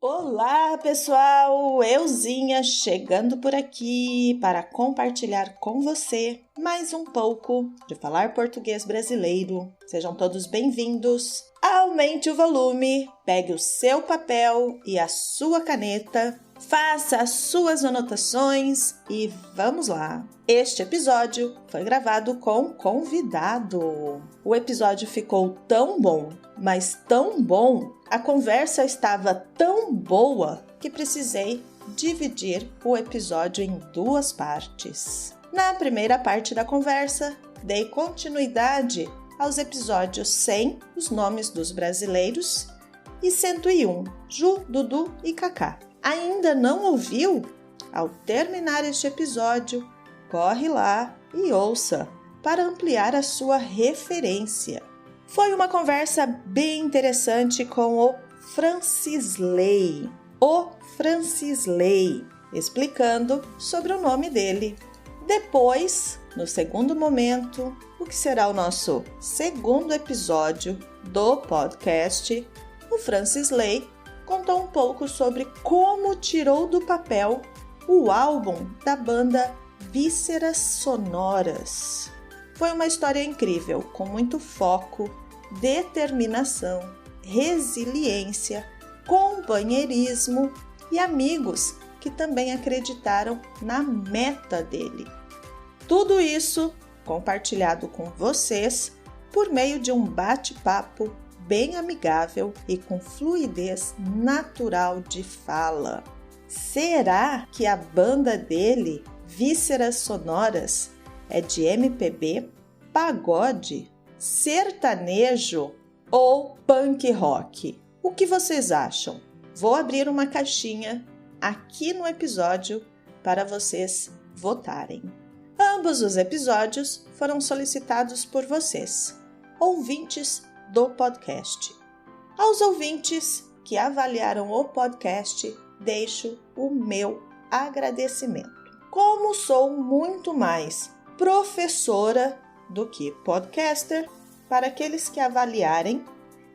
Olá, pessoal! Euzinha chegando por aqui para compartilhar com você mais um pouco de falar português brasileiro. Sejam todos bem-vindos. Aumente o volume, pegue o seu papel e a sua caneta, faça as suas anotações e vamos lá! Este episódio foi gravado com convidado. O episódio ficou tão bom, mas tão bom, a conversa estava tão boa que precisei dividir o episódio em duas partes. Na primeira parte da conversa, dei continuidade aos episódios 100, os nomes dos brasileiros, e 101, Ju, Dudu e Cacá. Ainda não ouviu? Ao terminar este episódio, corre lá e ouça para ampliar a sua referência. Foi uma conversa bem interessante com o Francisley. Explicando sobre o nome dele. Depois, no segundo momento, o que será o nosso segundo episódio do podcast, o Francisley contou um pouco sobre como tirou do papel o álbum da banda Vísceras Sonoras. Foi uma história incrível, com muito foco, determinação, resiliência, companheirismo e amigos que também acreditaram na meta dele. Tudo isso compartilhado com vocês por meio de um bate-papo bem amigável e com fluidez natural de fala. Será que a banda dele, Vísceras Sonoras, é de MPB, pagode, sertanejo ou punk rock? O que vocês acham? Vou abrir uma caixinha aqui no episódio para vocês votarem. Ambos os episódios foram solicitados por vocês, ouvintes do podcast. Aos ouvintes que avaliaram o podcast, deixo o meu agradecimento. Como sou muito mais professora do que podcaster, para aqueles que avaliarem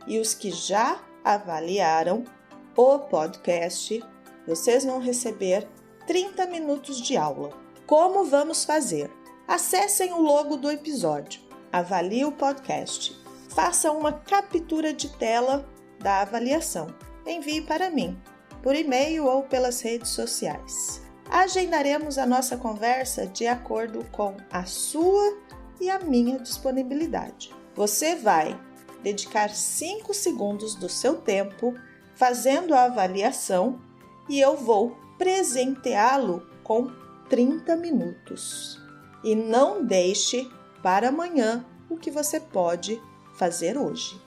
e os que já avaliaram o podcast, vocês vão receber 30 minutos de aula. Como vamos fazer? Acessem o logo do episódio, avalie o podcast, faça uma captura de tela da avaliação, envie para mim, por e-mail ou pelas redes sociais. Agendaremos a nossa conversa de acordo com a sua e a minha disponibilidade. Você vai dedicar 5 segundos do seu tempo fazendo a avaliação e eu vou presenteá-lo com 30 minutos. E não deixe para amanhã o que você pode fazer hoje.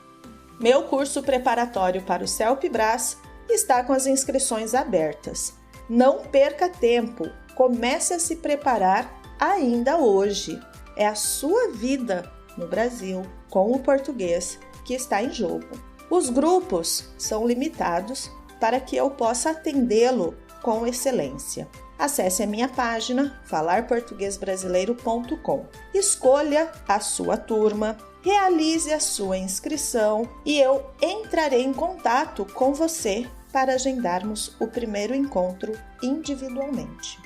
Meu curso preparatório para o CELPE-BRAS está com as inscrições abertas. Não perca tempo, comece a se preparar ainda hoje. É a sua vida no Brasil com o português que está em jogo. Os grupos são limitados para que eu possa atendê-lo com excelência. Acesse a minha página falarportuguesbrasileiro.com. Escolha a sua turma, realize a sua inscrição e eu entrarei em contato com você para agendarmos o primeiro encontro individualmente.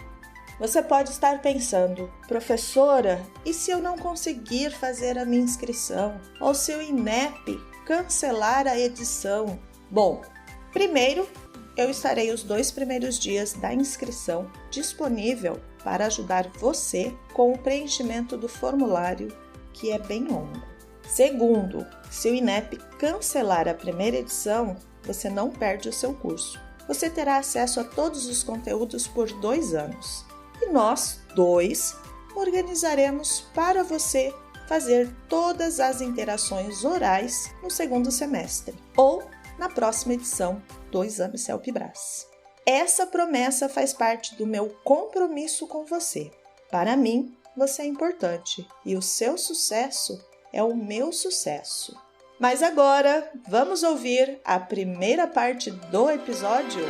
Você pode estar pensando, professora, e se eu não conseguir fazer a minha inscrição? Ou se o INEP cancelar a edição? Bom, primeiro, eu estarei os 2 primeiros dias da inscrição disponível para ajudar você com o preenchimento do formulário, que é bem longo. Segundo, se o INEP cancelar a primeira edição, você não perde o seu curso. Você terá acesso a todos os conteúdos por 2 anos. E nós, 2, organizaremos para você fazer todas as interações orais no segundo semestre ou na próxima edição do Exame CELPE-BRAS. Essa promessa faz parte do meu compromisso com você. Para mim, você é importante e o seu sucesso é o meu sucesso. Mas agora, vamos ouvir a primeira parte do episódio?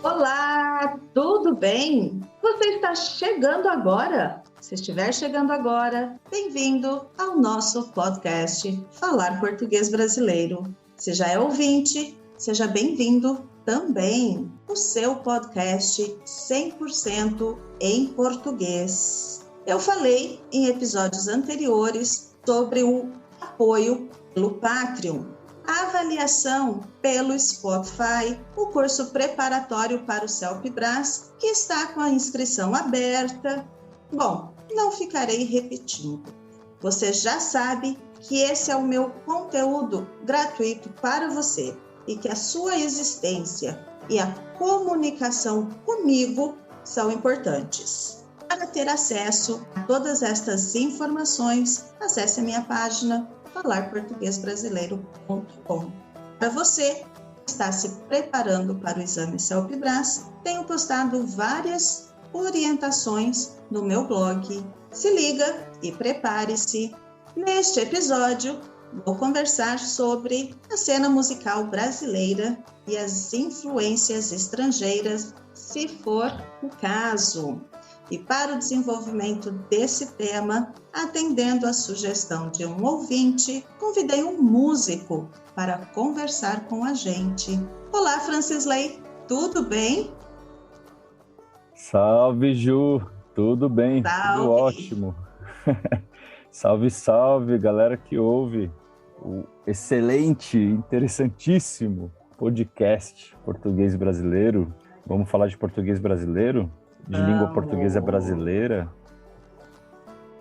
Olá, tudo bem? Você está chegando agora Se estiver chegando agora, bem-vindo ao nosso podcast Falar Português Brasileiro. Se já é ouvinte, seja bem-vindo também ao seu podcast 100% em português. Eu falei em episódios anteriores sobre o apoio pelo Patreon, a avaliação pelo Spotify, o curso preparatório para o CELPE-BRAS, que está com a inscrição aberta. Bom, não ficarei repetindo. Você já sabe que esse é o meu conteúdo gratuito para você e que a sua existência e a comunicação comigo são importantes. Para ter acesso a todas estas informações, acesse a minha página falarportuguesbrasileiro.com. Para você que está se preparando para o exame CELPE-BRAS, tenho postado várias orientações no meu blog. Se liga e prepare-se. Neste episódio, vou conversar sobre a cena musical brasileira e as influências estrangeiras, se for o caso. E para o desenvolvimento desse tema, atendendo a sugestão de um ouvinte, convidei um músico para conversar com a gente. Olá, Francisley, tudo bem? Salve, Ju! Tudo bem? Salve. Tudo ótimo. Salve, salve, galera que ouve o excelente, interessantíssimo podcast Português Brasileiro. Vamos falar de português brasileiro? De língua portuguesa brasileira?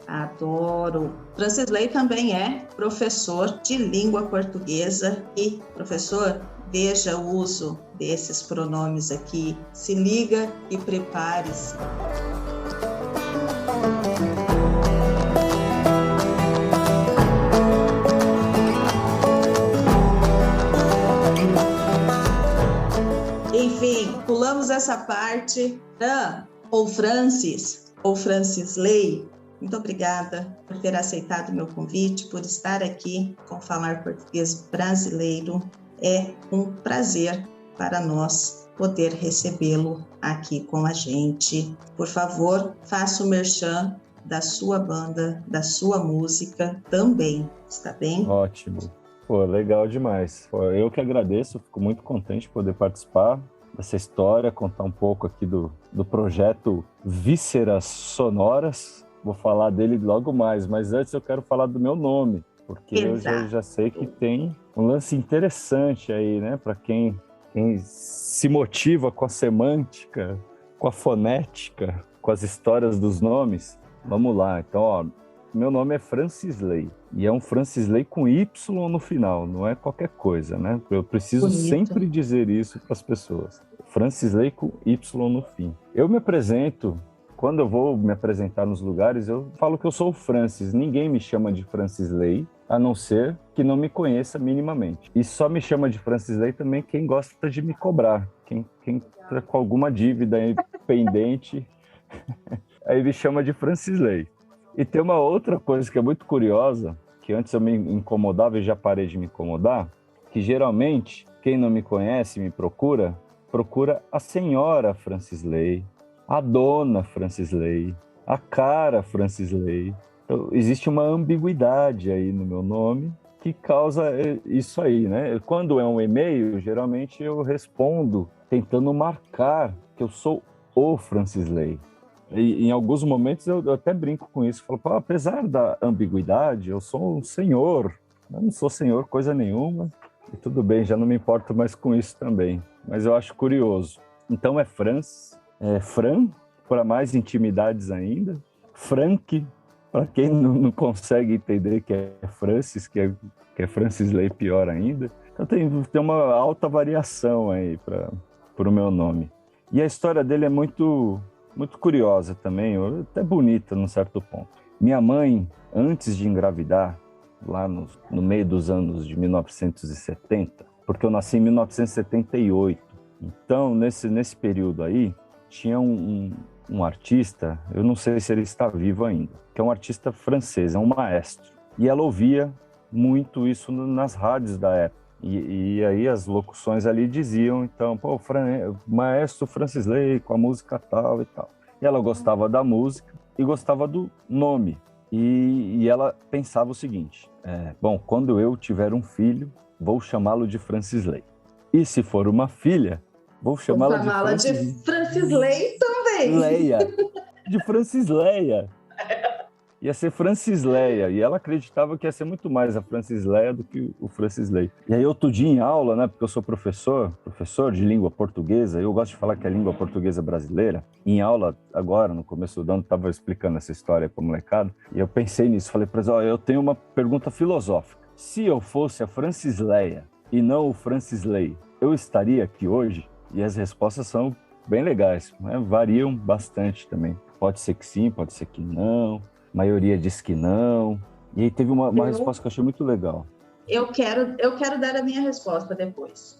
Adoro! Francisley também é professor de língua portuguesa e, professor, veja o uso desses pronomes aqui. Se liga e prepare-se. Enfim, pulamos essa parte. Ou Francis, ou Francisley, muito obrigada por ter aceitado o meu convite, por estar aqui com Falar Português Brasileiro. É um prazer para nós poder recebê-lo aqui com a gente. Por favor, faça o merchan da sua banda, da sua música também, está bem? Ótimo. Pô, legal demais. Pô, eu que agradeço, fico muito contente de poder participar dessa história, contar um pouco aqui do projeto Vísceras Sonoras. Vou falar dele logo mais, mas antes eu quero falar do meu nome, porque Exato. eu já sei que tem um lance interessante aí, né? Para quem se motiva com a semântica, com a fonética, com as histórias dos nomes. Vamos lá, então, ó, meu nome é Francisley, e é um Francisley com Y no final, não é qualquer coisa, né? Eu preciso Bonito. sempre dizer isso para as pessoas. Francisley com Y no fim. Eu me apresento, quando eu vou me apresentar nos lugares, eu falo que eu sou o Francis. Ninguém me chama de Francisley, a não ser que não me conheça minimamente. E só me chama de Francisley também quem gosta de me cobrar, quem tá com alguma dívida aí pendente, aí me chama de Francisley. E tem uma outra coisa que é muito curiosa, que antes eu me incomodava e já parei de me incomodar, que geralmente quem não me conhece, me procura a senhora Francisley, a dona Francisley, a cara Francisley. Então, existe uma ambiguidade aí no meu nome que causa isso aí, né? Quando é um e-mail, geralmente eu respondo tentando marcar que eu sou o Francisley. E em alguns momentos eu até brinco com isso, falo, apesar da ambiguidade, eu sou um senhor, eu não sou senhor coisa nenhuma, e tudo bem, já não me importo mais com isso também, mas eu acho curioso. Então é Fran, para mais intimidades ainda, Frank, para quem não consegue entender que é Francis, que é Francisley pior ainda. Então tem uma alta variação aí para o meu nome. E a história dele é muito curiosa também, até bonita num certo ponto. Minha mãe, antes de engravidar, lá no meio dos anos de 1970, porque eu nasci em 1978, então nesse período aí, tinha um artista, eu não sei se ele está vivo ainda, que é um artista francês, é um maestro, e ela ouvia muito isso nas rádios da época. E aí as locuções ali diziam, então, maestro Francisley com a música tal e tal. E ela gostava da música e gostava do nome. E ela pensava o seguinte, bom, quando eu tiver um filho, vou chamá-lo de Francisley. E se for uma filha, vou chamá-la de Francisley também. Leia, de Francisleia. Ia ser Francisleia, e ela acreditava que ia ser muito mais a Francisleia do que o Francisley. E aí outro dia em aula, né, porque eu sou professor de língua portuguesa, eu gosto de falar que é a língua portuguesa brasileira. Em aula, agora, no começo do ano, estava explicando essa história para o molecado, e eu pensei nisso, falei para eles, eu tenho uma pergunta filosófica. Se eu fosse a Francisleia e não o Francisley, eu estaria aqui hoje? E as respostas são bem legais, né? Variam bastante também. Pode ser que sim, pode ser que não. A maioria diz que não. E aí teve uma resposta que eu achei muito legal. Eu quero dar a minha resposta depois.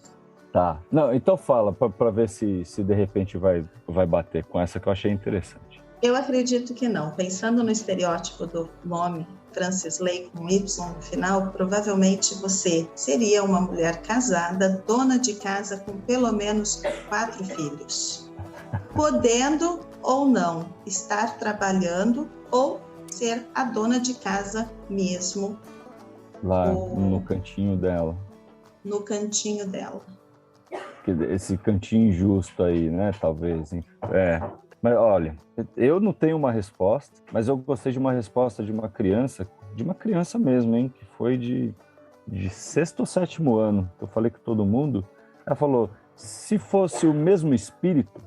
Tá. Não, então fala, para ver se de repente vai bater com essa que eu achei interessante. Eu acredito que não. Pensando no estereótipo do nome Francisley com Y no final, provavelmente você seria uma mulher casada, dona de casa com pelo menos 4 filhos. Podendo ou não estar trabalhando ou ser a dona de casa mesmo. Lá no cantinho dela. No cantinho dela. Esse cantinho injusto aí, né? Talvez. Mas olha, eu não tenho uma resposta, mas eu gostei de uma resposta de uma criança mesmo, hein? Que foi de 6º ou 7º ano. Eu falei com todo mundo. Ela falou, se fosse o mesmo espírito,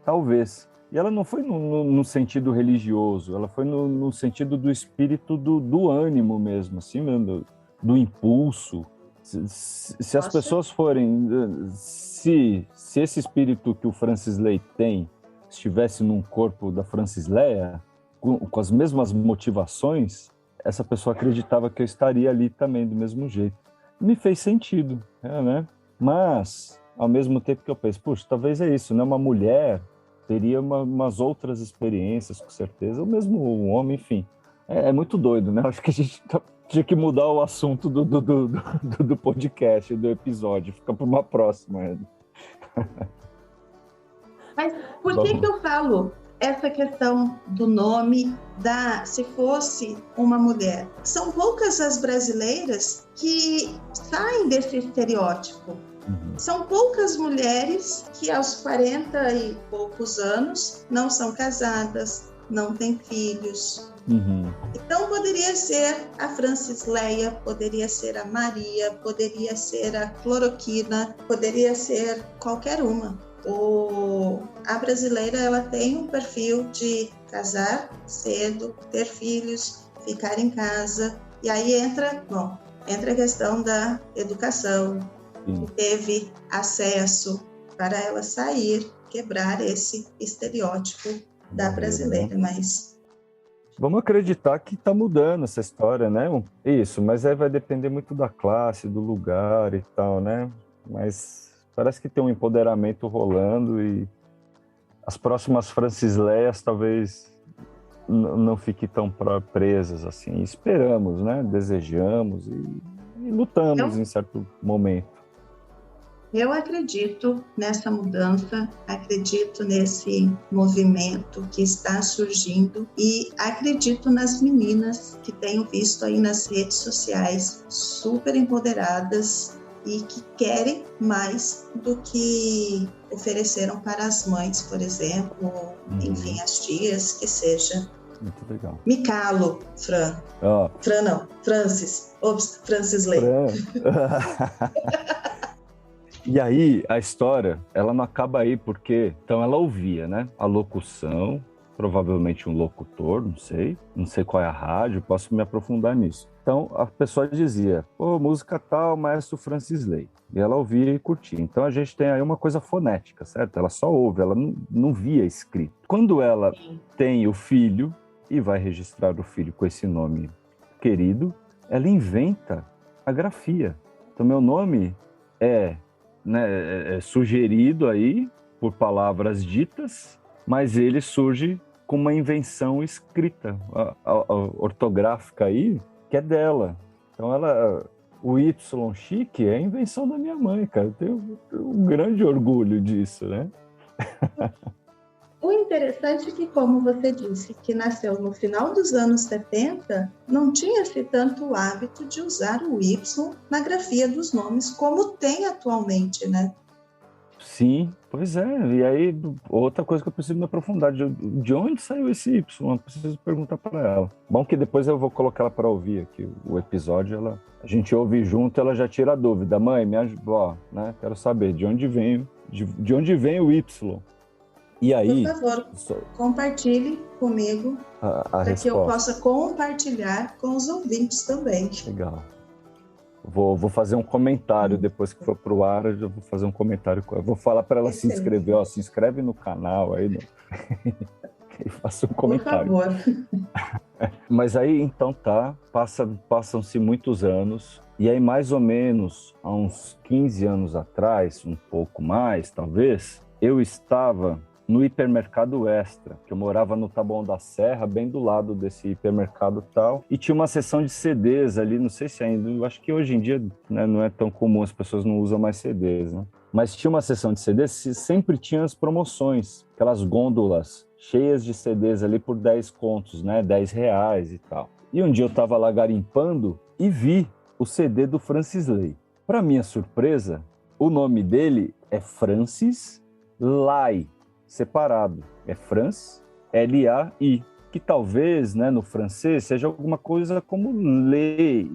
talvez. E ela não foi no sentido religioso, ela foi no sentido do espírito do ânimo mesmo, assim mesmo, do impulso. Se as pessoas forem... Se esse espírito que o Francisley tem estivesse num corpo da Francesleia, com as mesmas motivações, essa pessoa acreditava que eu estaria ali também, do mesmo jeito. Me fez sentido, né? Mas, ao mesmo tempo que eu penso, puxa, talvez é isso, né? Uma mulher teria umas outras experiências, com certeza, ou mesmo um homem, enfim. É muito doido, né? Acho que a gente tinha que mudar o assunto do podcast, do episódio, fica para uma próxima. Mas por que eu falo essa questão do nome se fosse uma mulher? São poucas as brasileiras que saem desse estereótipo. São poucas mulheres que aos 40 e poucos anos não são casadas, não têm filhos. Então poderia ser a Francesleia, poderia ser a Maria, poderia ser a Cloroquina, poderia ser qualquer uma. A brasileira, ela tem um perfil de casar cedo, ter filhos, ficar em casa, e aí entra a questão da educação, que teve acesso para ela sair, quebrar esse estereótipo da brasileira, mas... Vamos acreditar que está mudando essa história, né? Isso, mas aí vai depender muito da classe, do lugar e tal, né? Mas parece que tem um empoderamento rolando e as próximas Francesleias talvez não fiquem tão presas assim. Esperamos, né? Desejamos e lutamos em certo momento. Eu acredito nessa mudança, acredito nesse movimento que está surgindo e acredito nas meninas que tenho visto aí nas redes sociais super empoderadas e que querem mais do que ofereceram para as mães, por exemplo, enfim, as tias, que seja. Muito legal. Me calo, Fran. Fran não, Francis. Ops, Francisley. E aí, a história, ela não acaba aí, porque... Então, ela ouvia, né? A locução, provavelmente um locutor, não sei qual é a rádio, posso me aprofundar nisso. Então, a pessoa dizia, música tal, maestro Francisley. E ela ouvia e curtia. Então, a gente tem aí uma coisa fonética, certo? Ela só ouve, ela não via escrito. Quando ela tem o filho, e vai registrar o filho com esse nome querido, ela inventa a grafia. Então, meu nome é sugerido aí por palavras ditas, mas ele surge com uma invenção escrita, a ortográfica aí, que é dela. Então, o Y chique é a invenção da minha mãe, cara. Eu tenho um grande orgulho disso, né? O interessante é que, como você disse, que nasceu no final dos anos 70, não tinha-se tanto o hábito de usar o Y na grafia dos nomes como tem atualmente, né? Sim, pois é. E aí, outra coisa que eu preciso me aprofundar, de onde saiu esse Y? Eu preciso perguntar para ela. Bom que depois eu vou colocar ela para ouvir aqui o episódio, a gente ouve junto, ela já tira a dúvida. Mãe, me ajuda, né? Quero saber de onde vem o Y. E aí... Por favor, compartilhe comigo para que eu possa compartilhar com os ouvintes também. Legal. Vou fazer um comentário depois que for pro ar, eu já vou fazer um comentário. Eu vou falar para ela se inscrever. Ó, se inscreve no canal aí. E faça um comentário. Por favor. Mas aí, então tá, passam-se muitos anos. E aí, mais ou menos, há uns 15 anos atrás, um pouco mais, talvez, eu estava no hipermercado Extra, que eu morava no Taboão da Serra, bem do lado desse hipermercado e tal, e tinha uma seção de CDs ali, não sei se ainda, eu acho que hoje em dia, né, não é tão comum, as pessoas não usam mais CDs, né? Mas tinha uma seção de CDs, sempre tinha as promoções, aquelas gôndolas cheias de CDs ali por 10 contos, né, R$10 e tal. E um dia eu estava lá garimpando e vi o CD do Francis Lai. Para minha surpresa, o nome dele é Francis Lai, separado. É France, L-A-I, que talvez, né, no francês seja alguma coisa como lei.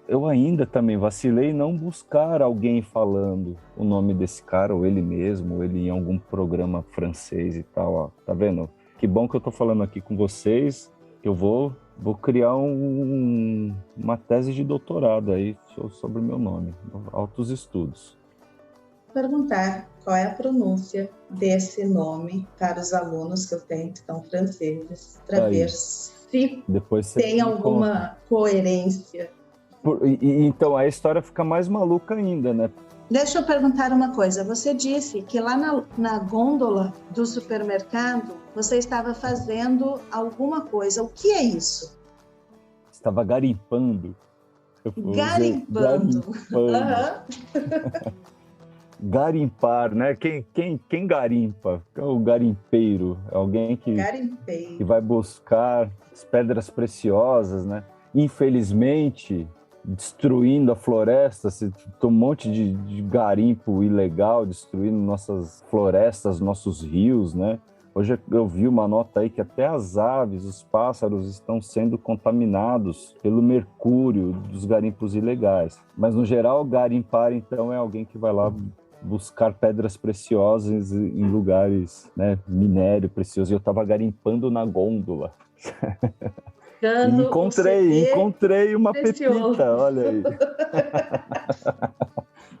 Eu ainda também vacilei em não buscar alguém falando o nome desse cara, ou ele mesmo, ou ele em algum programa francês e tal. Ó. Tá vendo? Que bom que eu tô falando aqui com vocês, que eu vou criar uma tese de doutorado aí sobre o meu nome, altos estudos. Perguntar qual é a pronúncia desse nome para os alunos que eu tenho que são franceses, para ver se tem alguma coerência. Então, a história fica mais maluca ainda, né? Deixa eu perguntar uma coisa. Você disse que lá na gôndola do supermercado você estava fazendo alguma coisa. O que é isso? Estava garimpando. Garimpando. Garimpar, né? Quem garimpa? É o garimpeiro, é alguém que vai buscar as pedras preciosas, né? Infelizmente, destruindo a floresta, tem um monte de garimpo ilegal destruindo nossas florestas, nossos rios, né? Hoje eu vi uma nota aí que até as aves, os pássaros estão sendo contaminados pelo mercúrio dos garimpos ilegais. Mas, no geral, garimpar, então, é alguém que vai lá buscar pedras preciosas em lugares, né, minério precioso. E eu estava garimpando na gôndola. Encontrei uma pepita, olha aí.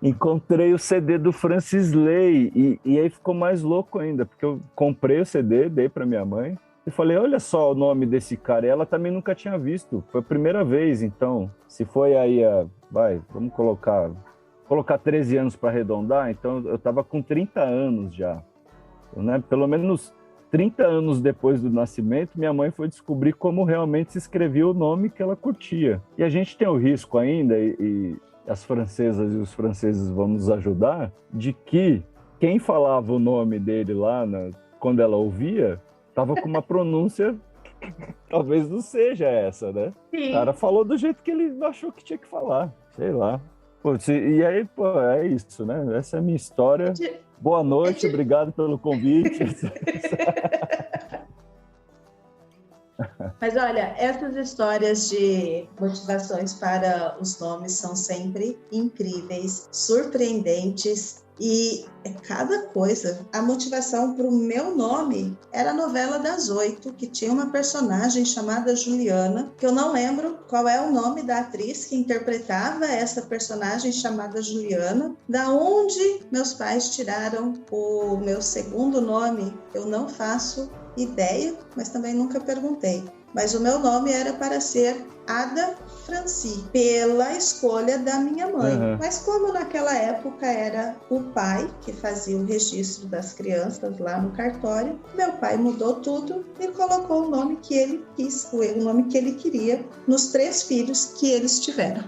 Encontrei o CD do Francis Lai e aí ficou mais louco ainda, porque eu comprei o CD, dei para minha mãe e falei, olha só o nome desse cara. E ela também nunca tinha visto, foi a primeira vez. Então, se foi aí vamos colocar 13 anos para arredondar, então eu estava com 30 anos já, né? Pelo menos 30 anos depois do nascimento, minha mãe foi descobrir como realmente se escrevia o nome que ela curtia. E a gente tem o risco ainda, e as francesas e os franceses vão nos ajudar, de que quem falava o nome dele lá, quando ela ouvia, estava com uma pronúncia talvez não seja essa, né? Sim. O cara falou do jeito que ele achou que tinha que falar, sei lá. E aí, é isso, né? Essa é a minha história. Boa noite, obrigado pelo convite. Mas olha, essas histórias de motivações para os nomes são sempre incríveis, surpreendentes e é cada coisa. A motivação para o meu nome era a novela das 8, que tinha uma personagem chamada Juliana, que eu não lembro qual é o nome da atriz que interpretava essa personagem chamada Juliana. Da onde meus pais tiraram o meu segundo nome, eu não faço ideia, mas também nunca perguntei. Mas o meu nome era para ser Ada Franci, pela escolha da minha mãe. Uhum. Mas como naquela época era o pai que fazia o registro das crianças lá no cartório, meu pai mudou tudo e colocou o nome que ele quis, o nome que ele queria, nos 3 filhos que eles tiveram.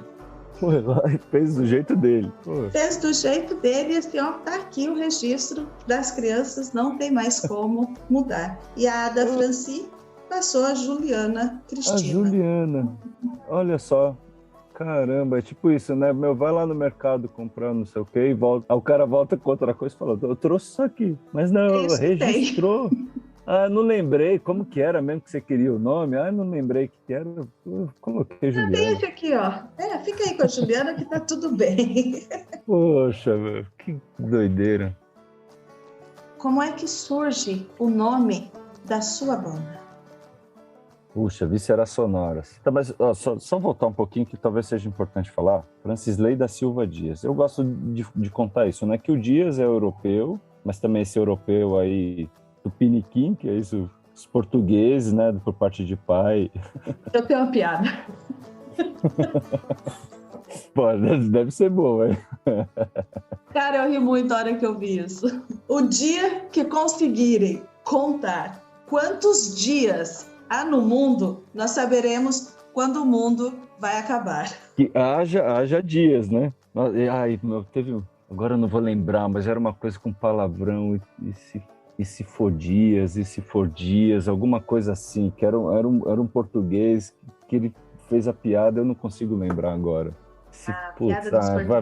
Foi lá e fez do jeito dele. Pô. Fez do jeito dele e assim, ó, tá aqui o registro das crianças, não tem mais como mudar. E a Ada Franci passou a Juliana Cristina. A Juliana, olha só. Caramba, é tipo isso, né? Meu, vai lá no mercado comprar não sei o quê e volta. Aí o cara volta com outra coisa e fala, eu trouxe isso aqui. Mas não, Isso registrou. Ah, não lembrei. Como que era mesmo que você queria o nome? Ah, não lembrei que era. Coloquei Juliana. Tem esse aqui, ó. Fica aí com a Juliana que tá tudo bem. Poxa, meu, que doideira. Como é que surge o nome da sua banda? Puxa, Vísceras Sonoras. Tá, mas ó, só voltar um pouquinho que talvez seja importante falar. Francisley da Silva Dias. Eu gosto de contar isso, né? Que o Dias é europeu, mas também esse europeu aí tupiniquim, que é isso, os portugueses, né? Por parte de pai. Eu tenho uma piada. Pô, deve ser boa, hein? Cara, eu ri muito na hora que eu vi isso. O dia que conseguirem contar quantos dias há no mundo, nós saberemos quando o mundo vai acabar. Que haja dias, né? Ai, meu, teve... Agora eu não vou lembrar, mas era uma coisa com palavrão e se for dias, alguma coisa assim, que era um português que ele fez a piada, eu não consigo lembrar agora.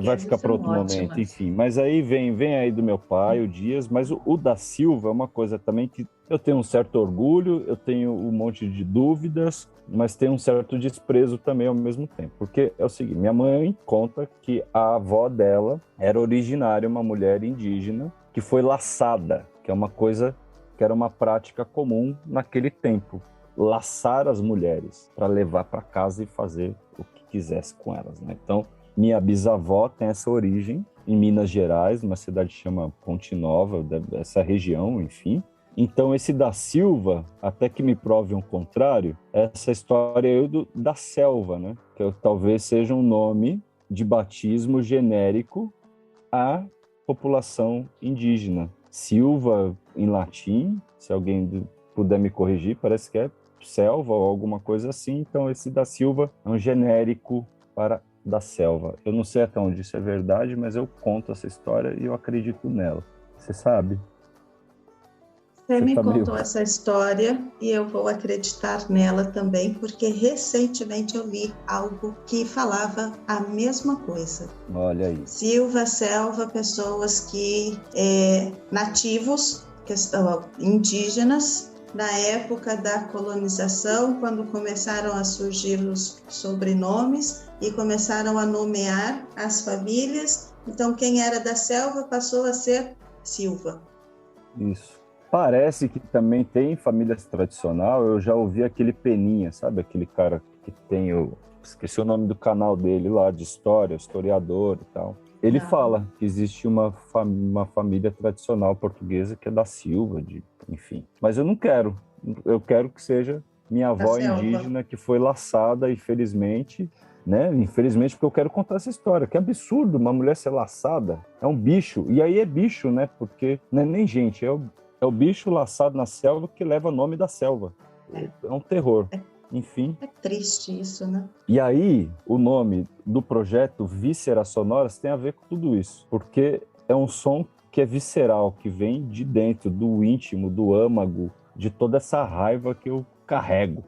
Vai ficar para outro momento, enfim. Mas aí vem aí do meu pai, o Dias, mas o da Silva é uma coisa também que eu tenho um certo orgulho, eu tenho um monte de dúvidas, mas tenho um certo desprezo também ao mesmo tempo. Porque é o seguinte, minha mãe conta que a avó dela era originária, uma mulher indígena, que foi laçada, que é uma coisa que era uma prática comum naquele tempo. Laçar as mulheres para levar para casa e fazer o que quisesse com elas, né? Então, minha bisavó tem essa origem em Minas Gerais, uma cidade que chama Ponte Nova, dessa região, enfim. Então, esse da Silva, até que me prove o contrário, essa história da selva, né? Que talvez seja um nome de batismo genérico à população indígena. Silva, em latim, se alguém puder me corrigir, parece que é selva ou alguma coisa assim. Então, esse da Silva é um genérico para da selva. Eu não sei até onde isso é verdade, mas eu conto essa história e eu acredito nela. Você sabe? Você me contou essa história e eu vou acreditar nela também, porque recentemente eu li algo que falava a mesma coisa. Olha aí. Silva, selva, pessoas que nativos, indígenas, na época da colonização, quando começaram a surgir os sobrenomes e começaram a nomear as famílias. Então, quem era da selva passou a ser Silva. Isso. Parece que também tem famílias tradicional. Eu já ouvi aquele Peninha, sabe? Aquele cara que tem esqueci o nome do canal dele lá, de história, historiador e tal. Ele fala que existe uma família tradicional portuguesa que é da Silva, enfim. Mas eu não quero. Eu quero que seja minha avó indígena que foi laçada, infelizmente, né? Infelizmente, porque eu quero contar essa história. Que absurdo uma mulher ser laçada. É um bicho. E aí é bicho, né? Porque não é nem gente, é o bicho laçado na selva que leva o nome da selva. É um terror. Enfim. É triste isso, né? E aí, o nome do projeto Vísceras Sonoras tem a ver com tudo isso. Porque é um som que é visceral, que vem de dentro, do íntimo, do âmago, de toda essa raiva que eu carrego.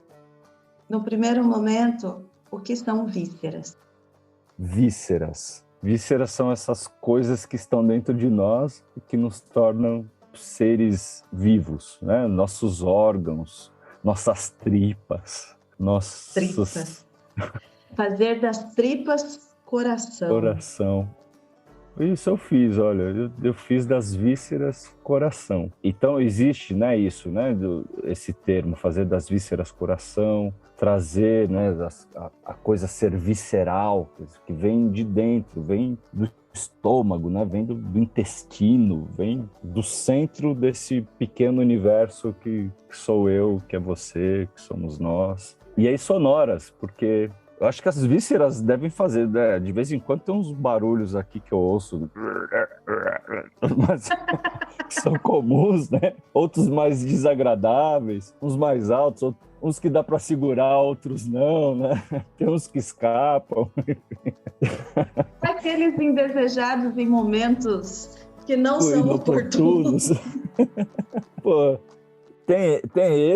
No primeiro momento, o que são vísceras? Vísceras. Vísceras são essas coisas que estão dentro de nós e que nos tornam seres vivos, né? Nossos órgãos, nossas tripas, Tripas. Fazer das tripas coração. Coração. Isso eu fiz, olha, eu fiz das vísceras coração. Então existe, né, isso, né, esse termo, fazer das vísceras coração, trazer, né, a coisa ser visceral, que vem de dentro, vem do estômago, né, vem do intestino, vem do centro desse pequeno universo que sou eu, que é você, que somos nós. E aí sonoras, porque eu acho que as vísceras devem fazer, né? De vez em quando tem uns barulhos aqui que eu ouço, mas que são comuns, né? Outros mais desagradáveis, uns mais altos, uns que dá para segurar, outros não, né? Tem uns que escapam. Aqueles indesejados em momentos que não são inoportunos. oportunos. Pô, tem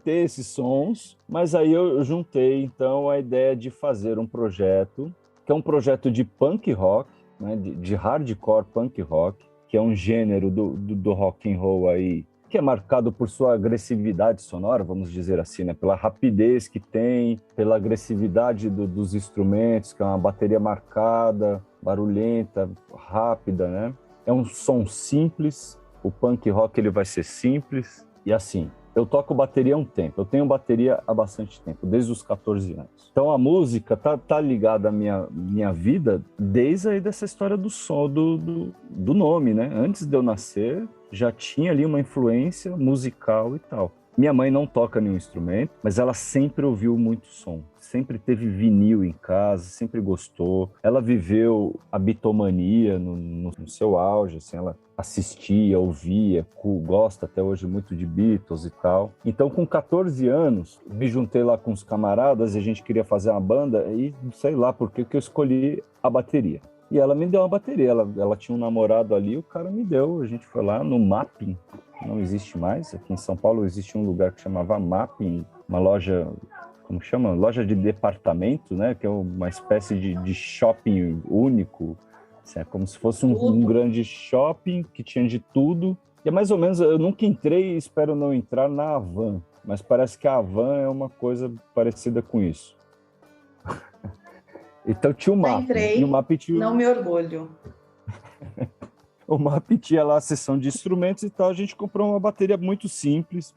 esses sons, mas aí eu juntei, então, a ideia de fazer um projeto, que é um projeto de punk rock, né, de hardcore punk rock, que é um gênero do rock and roll aí, que é marcado por sua agressividade sonora, vamos dizer assim, né? Pela rapidez que tem, pela agressividade dos instrumentos, que é uma bateria marcada, barulhenta, rápida, né? É um som simples, o punk rock ele vai ser simples, e assim, eu toco bateria há um tempo, eu tenho bateria há bastante tempo, desde os 14 anos. Então a música tá ligada à minha vida desde aí dessa história do som, do nome, né? Antes de eu nascer, já tinha ali uma influência musical e tal. Minha mãe não toca nenhum instrumento, mas ela sempre ouviu muito som. Sempre teve vinil em casa, sempre gostou. Ela viveu a bitomania no seu auge, assim, ela assistia, ouvia, gosta até hoje muito de Beatles e tal. Então, com 14 anos, me juntei lá com os camaradas e a gente queria fazer uma banda e sei lá por que eu escolhi a bateria. E ela me deu uma bateria, ela tinha um namorado ali, o cara me deu, a gente foi lá no Mapping, não existe mais, aqui em São Paulo existe um lugar que chamava Mapping, uma loja, como chama? Loja de departamento, né? Que é uma espécie de shopping único, assim, é como se fosse um grande shopping que tinha de tudo. E é mais ou menos, eu nunca entrei e espero não entrar na Havan, mas parece que a Havan é uma coisa parecida com isso. Então tinha o MAP. Entrei, e o MAP tinha... não me orgulho. O MAP tinha lá a seção de instrumentos e tal. A gente comprou uma bateria muito simples.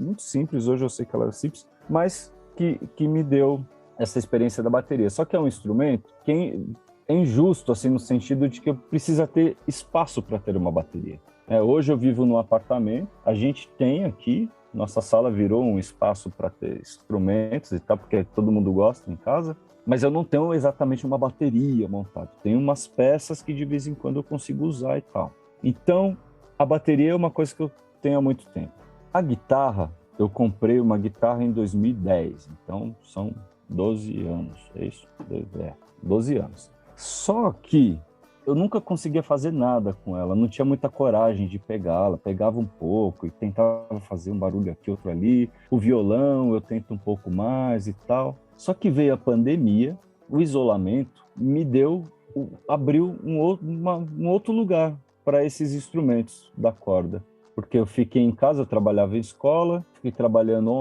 Hoje eu sei que ela é simples, mas que me deu essa experiência da bateria. Só que é um instrumento que é injusto, assim, no sentido de que eu preciso ter espaço para ter uma bateria. Hoje eu vivo num apartamento, a gente tem aqui, nossa sala virou um espaço para ter instrumentos e tal, porque todo mundo gosta em casa. Mas eu não tenho exatamente uma bateria montada. Tem umas peças que de vez em quando eu consigo usar e tal. Então, a bateria é uma coisa que eu tenho há muito tempo. A guitarra, eu comprei uma guitarra em 2010. Então, são 12 anos. É isso? 12 anos. Só que eu nunca conseguia fazer nada com ela. Não tinha muita coragem de pegá-la. Pegava um pouco e tentava fazer um barulho aqui, outro ali. O violão eu tento um pouco mais e tal. Só que veio a pandemia, o isolamento abriu um outro lugar para esses instrumentos da corda. Porque eu fiquei em casa, eu trabalhava em escola, fiquei trabalhando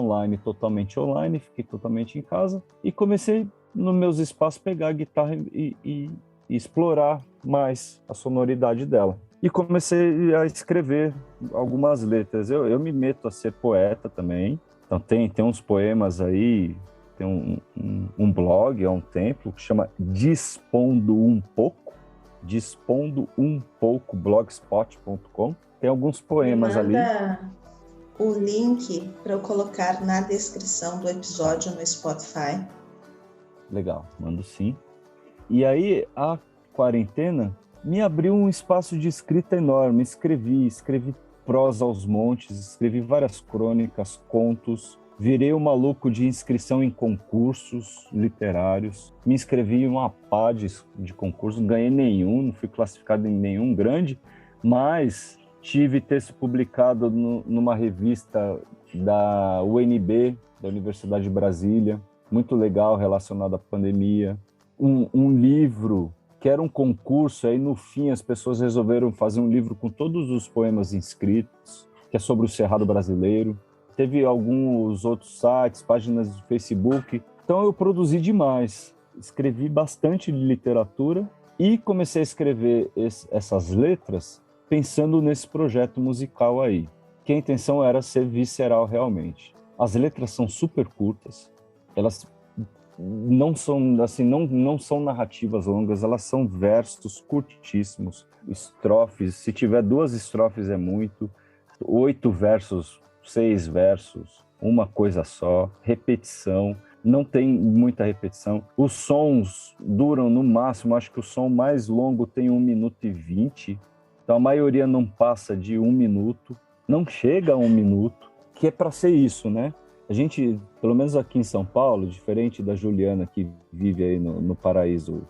totalmente online, fiquei totalmente em casa e comecei, nos meus espaços, pegar a guitarra e explorar mais a sonoridade dela. E comecei a escrever algumas letras. Eu me meto a ser poeta também, então tem uns poemas aí. Tem um blog há um tempo que chama Dispondo um pouco, blogspot.com. Tem alguns poemas ali. Manda o link para eu colocar na descrição do episódio no Spotify. Legal, mando sim. E aí a quarentena me abriu um espaço de escrita enorme. Escrevi prosa aos montes, escrevi várias crônicas, contos. Virei um maluco de inscrição em concursos literários. Me inscrevi em uma pá de concursos, não ganhei nenhum, não fui classificado em nenhum grande, mas tive texto publicado numa revista da UNB, da Universidade de Brasília, muito legal, relacionado à pandemia. Um livro que era um concurso, aí no fim as pessoas resolveram fazer um livro com todos os poemas inscritos, que é sobre o Cerrado Brasileiro. Teve alguns outros sites, páginas de Facebook. Então eu produzi demais. Escrevi bastante de literatura e comecei a escrever essas letras pensando nesse projeto musical aí, que a intenção era ser visceral realmente. As letras são super curtas, elas não são assim, não são narrativas longas, elas são versos curtíssimos, estrofes. Se tiver 2 estrofes é muito, 8 versos, 6 versos, uma coisa só, repetição, não tem muita repetição. Os sons duram no máximo, acho que o som mais longo tem 1 minuto e 20, então a maioria não passa de 1 minuto, não chega a 1 minuto, que é para ser isso, né? A gente, pelo menos aqui em São Paulo, diferente da Juliana que vive aí no paraíso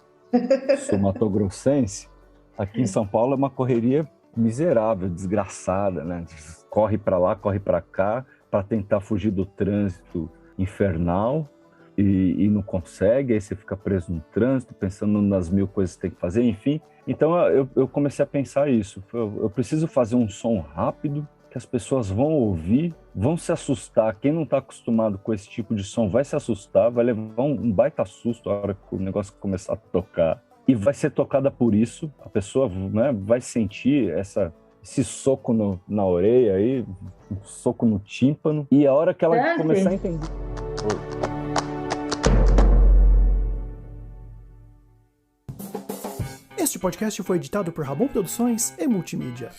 sul-mato-grossense, aqui em São Paulo é uma correria miserável, desgraçada, né? Corre para lá, corre para cá, para tentar fugir do trânsito infernal e não consegue, aí você fica preso no trânsito, pensando nas mil coisas que tem que fazer, enfim. Então eu comecei a pensar isso, eu preciso fazer um som rápido, que as pessoas vão ouvir, vão se assustar. Quem não está acostumado com esse tipo de som vai se assustar, vai levar um baita susto a hora que o negócio começar a tocar. E vai ser tocada por isso, a pessoa, né, vai sentir esse soco na orelha, aí, um soco no tímpano. E a hora que ela começar a entender... Este podcast foi editado por Rabon Produções e Multimídia.